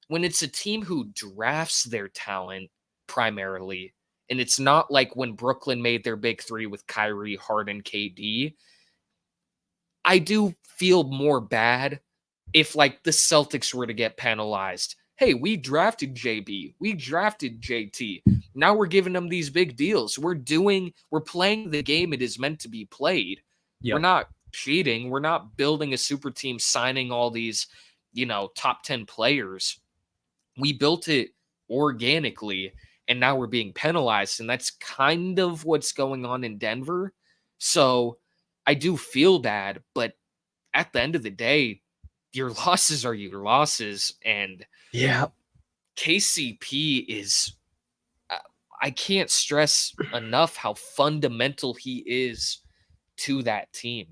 when it's a team who drafts their talent primarily, and it's not like when Brooklyn made their big three with Kyrie, Harden, KD, I do feel more bad if, like, the Celtics were to get penalized. Hey, we drafted JB, we drafted JT. Now we're giving them these big deals. We're playing the game it is meant to be played. Yep. We're not cheating. We're not building a super team, signing all these, top 10 players. We built it organically, and now we're being penalized. And that's kind of what's going on in Denver. So I do feel bad, but at the end of the day, your losses are your losses. And Yeah. KCP is, I can't stress enough how fundamental he is to that team.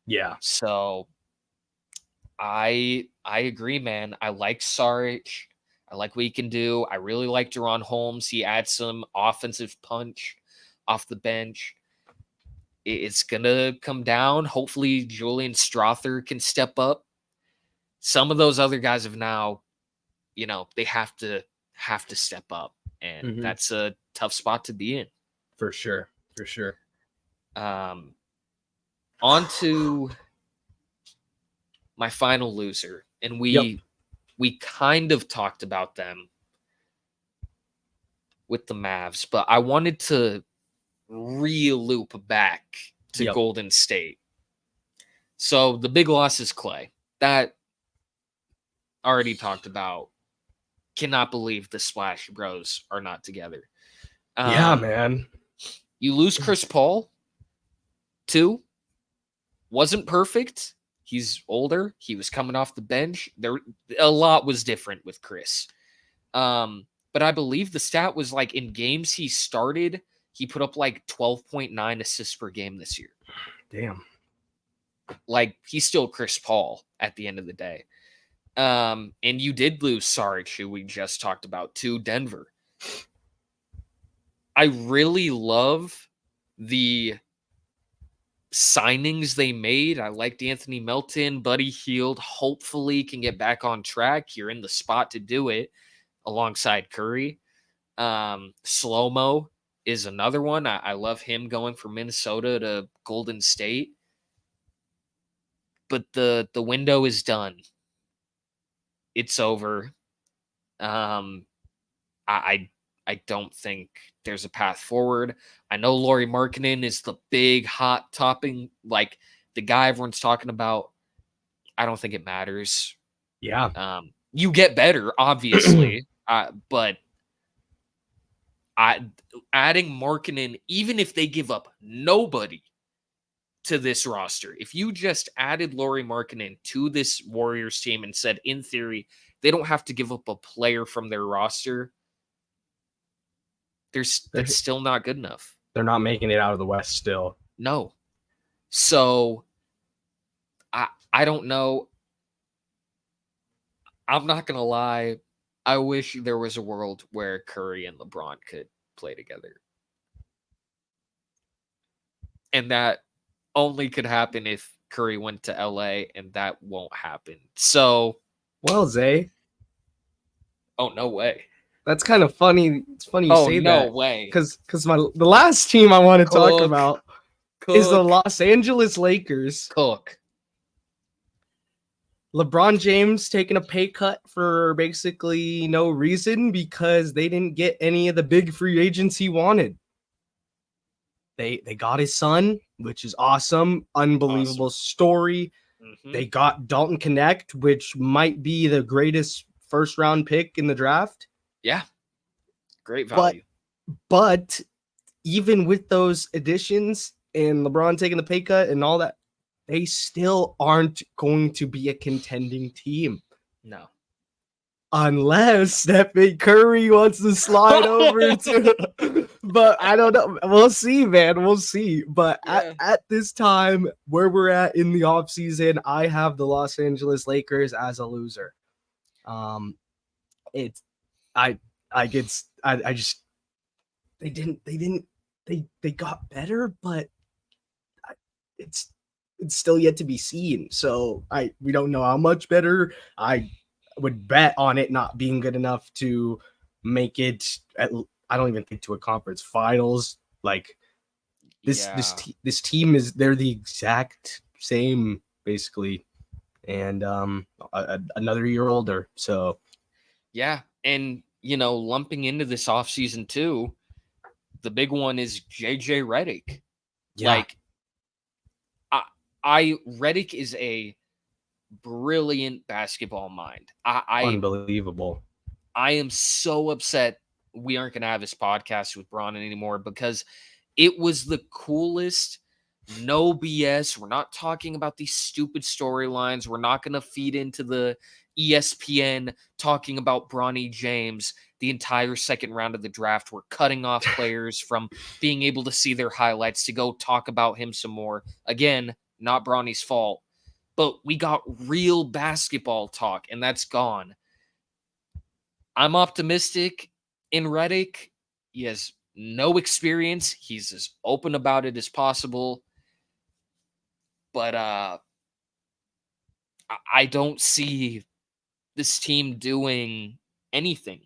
Yeah. So I agree, man. I like Saric. I like what he can do. I really like Deron Holmes. He adds some offensive punch off the bench. It's gonna come down. Hopefully, Julian Strother can step up. Some of those other guys have now, they have to step up, and that's a tough spot to be in. For sure. On to my final loser, and we kind of talked about them with the Mavs, but I wanted to re-loop back to Golden State. So the big loss is Clay. That already talked about. Cannot believe the Splash Bros are not together. Yeah, man. You lose Chris Paul, too. Wasn't perfect. He's older. He was coming off the bench. A lot was different with Chris. But I believe the stat was like in games he started, he put up like 12.9 assists per game this year. Damn. Like, he's still Chris Paul at the end of the day. And you did lose Saric, who we just talked about, to Denver. I really love the signings they made. I liked Anthony Melton, Buddy Hield. Hopefully can get back on track. You're in the spot to do it alongside Curry. Slow-Mo is another one. I love him going from Minnesota to Golden State. But the window is done. It's over. I don't think there's a path forward. I know Lauri Markkanen is the big hot topping, like the guy everyone's talking about. I don't think it matters. Yeah. You get better, obviously, but adding Markkanen, even if they give up nobody to this roster, if you just added Lauri Markkanen to this Warriors team and said, in theory, they don't have to give up a player from their roster, that's still not good enough. They're not making it out of the West still. No. So I don't know. I'm not going to lie. I wish there was a world where Curry and LeBron could play together. And that only could happen if Curry went to LA, and that won't happen. So, well, Zay. Oh, no way. That's kind of funny. It's funny you Oh, say no that way. because the last team I want to talk about is the Cook. Los Angeles Lakers. Cook. LeBron James taking a pay cut for basically no reason because they didn't get any of the big free agents he wanted. They got his son, which is awesome. Unbelievable story. Mm-hmm. They got Dalton Connect, which might be the greatest first round pick in the draft. Yeah. Great value. But even with those additions and LeBron taking the pay cut and all that, they still aren't going to be a contending team. No. Unless Stephen Curry wants to slide over to, but I don't know. We'll see, man. We'll see. But at this time, where we're at in the offseason, I have the Los Angeles Lakers as a loser. It's I just they got better, but it's still yet to be seen. So we don't know how much better. I would bet on it not being good enough to make it I don't even think to a conference finals. Like this team they're the exact same basically, and another year older. So yeah, and lumping into this offseason too, the big one is JJ Redick. yeah. Like Redick is a brilliant basketball mind. Unbelievable. I am so upset we aren't going to have this podcast with Bron anymore because it was the coolest. No BS. We're not talking about these stupid storylines. We're not going to feed into the ESPN talking about Bronny James the entire second round of the draft. We're cutting off players from being able to see their highlights to go talk about him some more. Again, not Bronny's fault. But we got real basketball talk, and that's gone. I'm optimistic in Redick. He has no experience. He's as open about it as possible. But I don't see this team doing anything.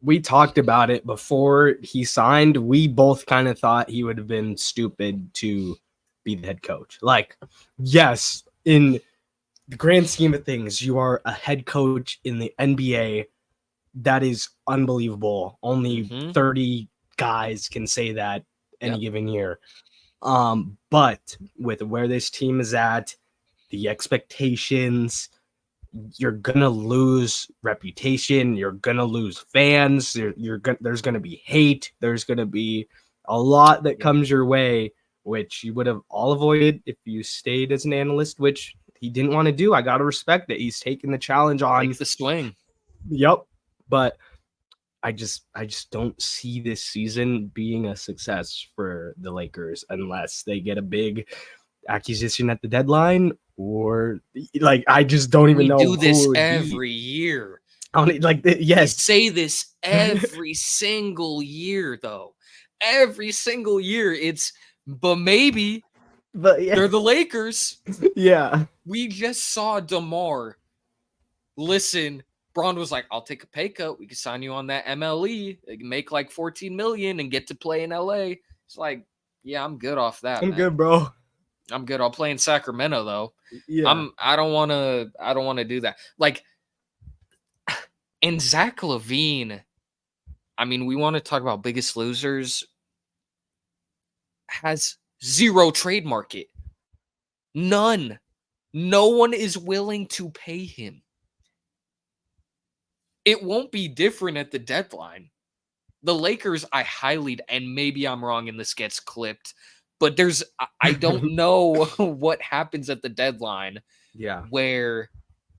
We talked about it before he signed. We both kind of thought he would have been stupid to be the head coach. Like, yes, in the grand scheme of things, you are a head coach in the NBA. That is unbelievable. Only 30 guys can say that any given year. But with where this team is at, the expectations, you're gonna lose reputation, you're gonna lose fans, there's gonna be hate, there's gonna be a lot that comes your way, which you would have all avoided if you stayed as an analyst, which he didn't want to do. I gotta respect that he's taking the challenge on. Take the swing. Yep. But I just don't see this season being a success for the Lakers unless they get a big acquisition at the deadline, or like I just don't even know. We do this every year. Like yes, we say this every single year, though. Every single year, but maybe. But yeah, they're the Lakers. Yeah, we just saw DeMar. Listen, Braun was like, "I'll take a pay cut. We can sign you on that MLE, make like $14 million and get to play in LA." It's like, yeah, I'm good off that. I'm good, bro. I'm good. I'll play in Sacramento though. Yeah, I don't want to do that. Like, and Zach LaVine. I mean, we want to talk about biggest losers. Has zero trade market. None. No one is willing to pay him. It won't be different at the deadline. The Lakers, and maybe I'm wrong and this gets clipped, but I don't know what happens at the deadline. Yeah. Where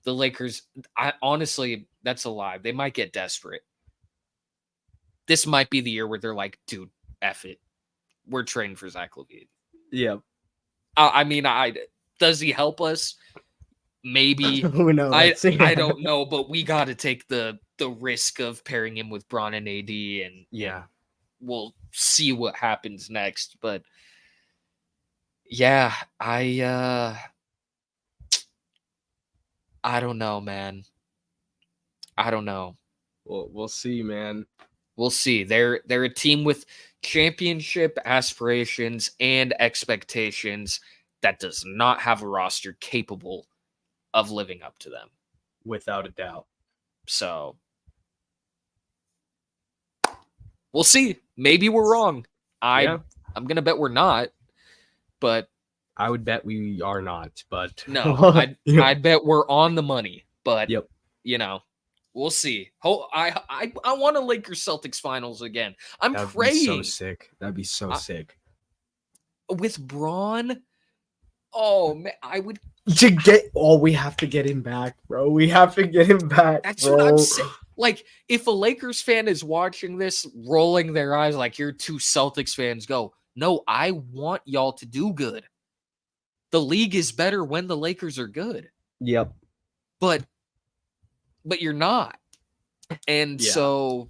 the Lakers, honestly, that's a lie. They might get desperate. This might be the year where they're like, dude, F it. We're trading for Zach LaVine. Yeah. I mean, does he help us? Maybe. Who knows? I don't know, but we got to take the risk of pairing him with Bron and AD, and we'll see what happens next. But yeah, I don't know, man. I don't know. We'll see, man. We'll see. They're a team with championship aspirations and expectations that does not have a roster capable of living up to them. Without a doubt. So we'll see. Maybe we're wrong. I'm gonna bet we're not, but I would bet we are not. But no, I'd bet we're on the money. But we'll see. I want a Lakers Celtics finals again. I'm praying. Be so sick. That'd be so sick. With Braun. Oh man, I would we have to get him back, bro. We have to get him back. That's what I'm saying. Like, if a Lakers fan is watching this, rolling their eyes like you're two Celtics fans, go, no, I want y'all to do good. The league is better when the Lakers are good. Yep. But you're not. And so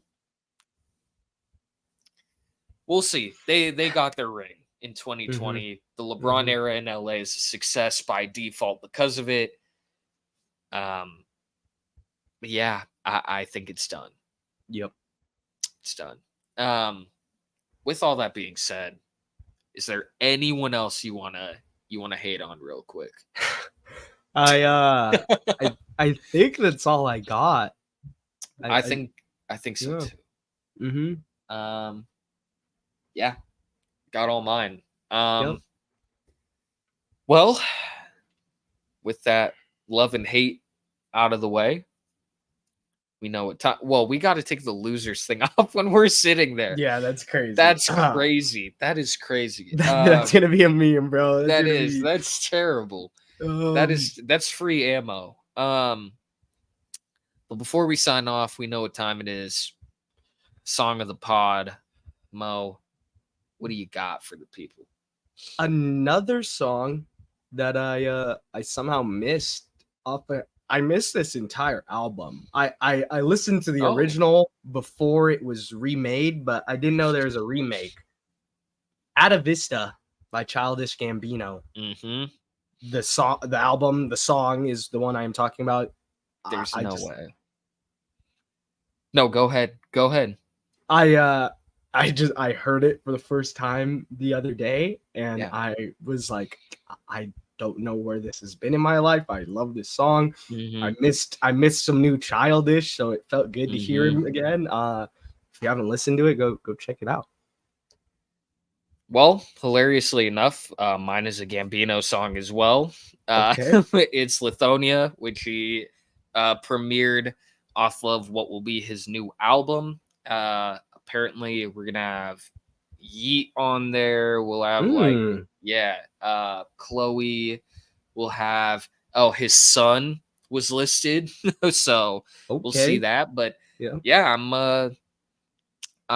we'll see. They got their ring in 2020. The LeBron era in LA is a success by default because of it. Yeah, I think it's done. Yep. It's done. With all that being said, is there anyone else you wanna hate on real quick? I think that's all I got. I think so too. Mm-hmm. Yeah. Got all mine. Well, with that love and hate out of the way, we know what time. Well, we got to take the losers thing off when we're sitting there. Yeah, that's crazy. That's crazy. That is crazy. That's gonna be a meme, bro. That's terrible. That's free ammo. But before we sign off, we know what time it is. Song of the pod. Mo, what do you got for the people? Another song that I somehow missed I missed this entire album. I listened to the original before it was remade, but I didn't know there was a remake. Ada Vista by Childish Gambino. The song is the one I am talking about. There's no way. No, go ahead. I heard it for the first time the other day, and I was like, I don't know where this has been in my life. I love this song. I missed some new Childish, so it felt good to hear him again. If you haven't listened to it, go check it out. Well, hilariously enough, mine is a Gambino song as well. It's Lithonia, which he premiered off of what will be his new album. Apparently, we're gonna have Yeet on there. We'll have Chloe. We'll have his son was listed, so we'll see that. But I'm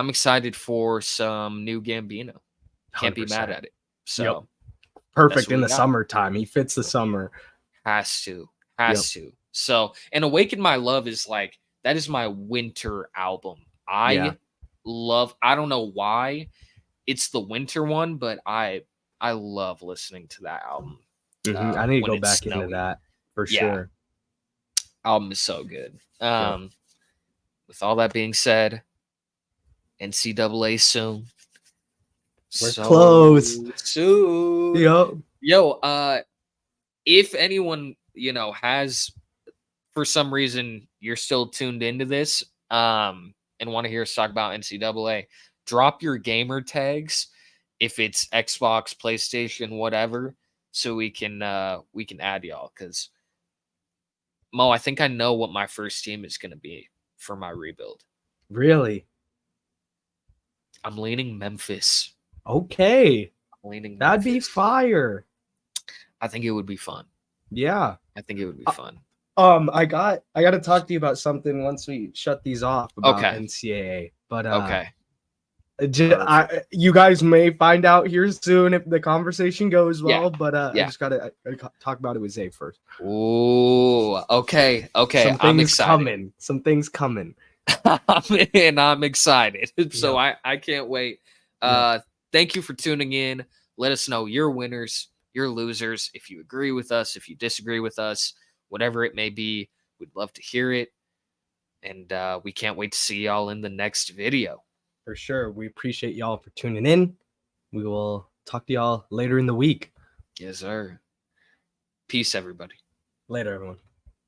excited for some new Gambino. Can't 100%. Be mad at it. So perfect in the summertime. He fits the summer. Has to. So, and Awaken My Love is like that is my winter album. I don't know why it's the winter one, but I love listening to that album. I need to go back into that for sure. Album is so good. With all that being said, NCAA soon. We're close. Soon. Yo, if anyone, has for some reason you're still tuned into this, and want to hear us talk about NCAA, drop your gamer tags if it's Xbox, PlayStation, whatever, so we can add y'all. Because Mo, I think I know what my first team is going to be for my rebuild. Really? I'm leaning Memphis. Okay. That'd be fire. I think it would be fun. Yeah. I think it would be fun. I got to talk to you about something once we shut these off about NCAA. But you guys may find out here soon if the conversation goes well. But I just gotta talk about it with Zay first. Ooh, okay. I'm excited. Some things coming. And I'm excited. So I can't wait. Thank you for tuning in. Let us know your winners, your losers. If you agree with us, if you disagree with us, whatever it may be, we'd love to hear it. And we can't wait to see y'all in the next video. For sure. We appreciate y'all for tuning in. We will talk to y'all later in the week. Yes, sir. Peace, everybody. Later, everyone.